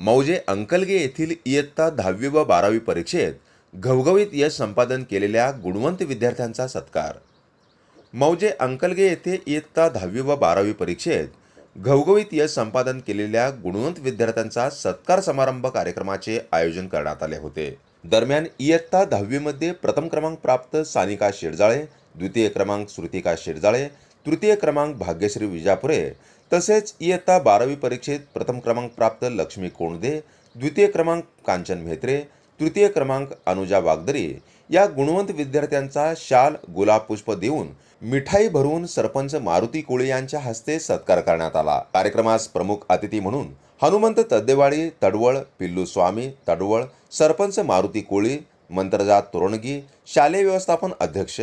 मौजे अंकलगे येथील इयत्ता 10वी व 12वी परीक्षेत घवघवीत यश संपादन केलेल्या गुणवंत विद्यार्थ्यांचा सत्कार। मौजे अंकलगे येथे इयत्ता 10वी व 12वी परीक्षेत घवघवीत यश संपादन केलेल्या गुणवंत विद्यार्थ्यांचा सत्कार समारंभ कार्यक्रमाचे आयोजन करण्यात आले होते। दरम्यान इयत्ता 10वी मध्ये प्रथम क्रमांक प्राप्त सानिका शेडजाळे, द्वितीय क्रमांक श्रुतिका शेडजाळे, तृतीय क्रमांक भाग्यश्री विजापुरे तसेच इयत्ता 12वी परीक्षेत प्रथम क्रमांक प्राप्त लक्ष्मी कोणदे, द्वितीय क्रमांक कांचन म्हेत्रे, तृतीय क्रमांक अनुजा वागदरी या गुणवंत विद्यार्थ्यांचा शाल, गुलाब पुष्प देऊन मिठाई भरून सरपंच मारुती कोळी यांच्या हस्ते सत्कार करण्यात आला। कार्यक्रमास प्रमुख अतिथी म्हणून हनुमंत तद्देवाडी तडवळ, पिल्लू स्वामी तडवळ, सरपंच मारुती कोळी, मंत्रजात तोरणगी, शालेय व्यवस्थापन अध्यक्ष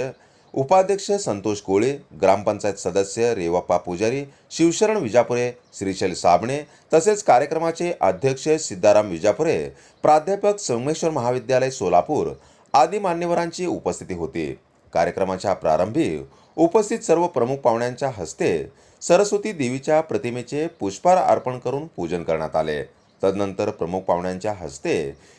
उपाध्यक्ष संतोष कोळे, ग्रामपंचायत सदस्य रेवप्पा पुजारी, शिवशरण विजापुरे, श्रीशैल साबणे तसेच कार्यक्रमाचे अध्यक्ष सिद्धाराम विजापुरे, प्राध्यापक सोमेश्वर महाविद्यालय सोलापूर आदी मान्यवरांची उपस्थिती होती। कार्यक्रमाच्या प्रारंभी उपस्थित सर्व प्रमुख पाहुण्यांच्या हस्ते सरस्वती देवीच्या प्रतिमेचे पुष्पहार अर्पण करून पूजन करण्यात आले। तदनंतर प्रमुख पाहुण्यांच्या हस्ते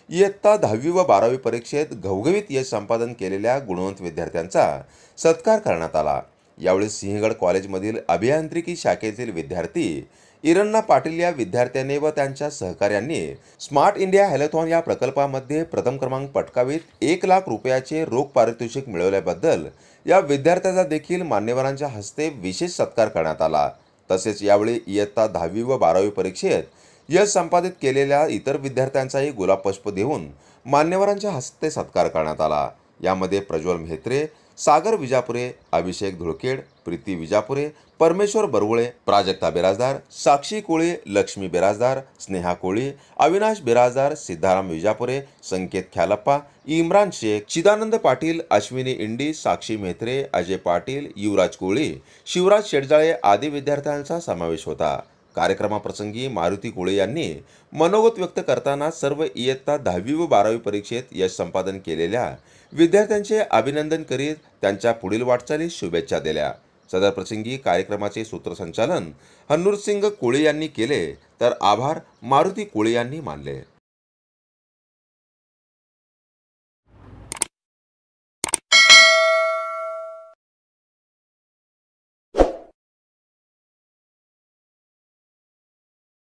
इयत्ता 10वी व 12वी परीक्षेत घवघवीत यश संपादन केलेल्या गुणवंत विद्यार्थ्यांचा सत्कार करण्यात आला। यावेळी सिंहगड कॉलेजमधील अभियांत्रिकी शाखेतील विद्यार्थी इरण्णा पाटील या विद्यार्थ्याने व त्यांच्या सहकाऱ्यांनी स्मार्ट इंडिया हॅलेथॉन या प्रकल्पामध्ये प्रथम क्रमांक पटकावीत 1 लाख रुपयाचे रोख पारितोषिक मिळवल्याबद्दल या विद्यार्थ्याचा देखील मान्यवरांच्या हस्ते विशेष सत्कार करण्यात आला। तसेच यावेळी इयत्ता 10वी व 12वी परीक्षेत यश संपादित केलेल्या इतर विद्यार्थ्यांचाही गुलाब पुष्प देऊन मान्यवरांच्या हस्ते सत्कार करण्यात आला। यामध्ये प्रज्वल म्हेत्रे, सागर विजापुरे, अभिषेक धुळकेड, प्रीती विजापुरे, परमेश्वर बरवळे, प्राजक्ता बिराजदार, साक्षी कोळे, लक्ष्मी बिराजदार, स्नेहा कोळी, अविनाश बिराजदार, सिद्धाराम विजापुरे, संकेत ख्यालप्पा, इम्रान शेख, चिदानंद पाटील, अश्विनी इंडी, साक्षी म्हेत्रे, अजय पाटील, युवराज कोळी, शिवराज शेडजाळे आदी विद्यार्थ्यांचा समावेश होता। कार्यक्रमाप्रसंगी मारुती कोळे यांनी मनोगत व्यक्त करताना सर्व इयत्ता 10वी व 12वी परीक्षेत यश संपादन केलेल्या विद्यार्थ्यांचे अभिनंदन करीत त्यांच्या पुढील वाटचालीस शुभेच्छा दिल्या। सदर प्रसंगी कार्यक्रमाचे सूत्रसंचालन हन्नूरसिंग कोळे यांनी केले तर आभार मारुती कोळे यांनी मानले।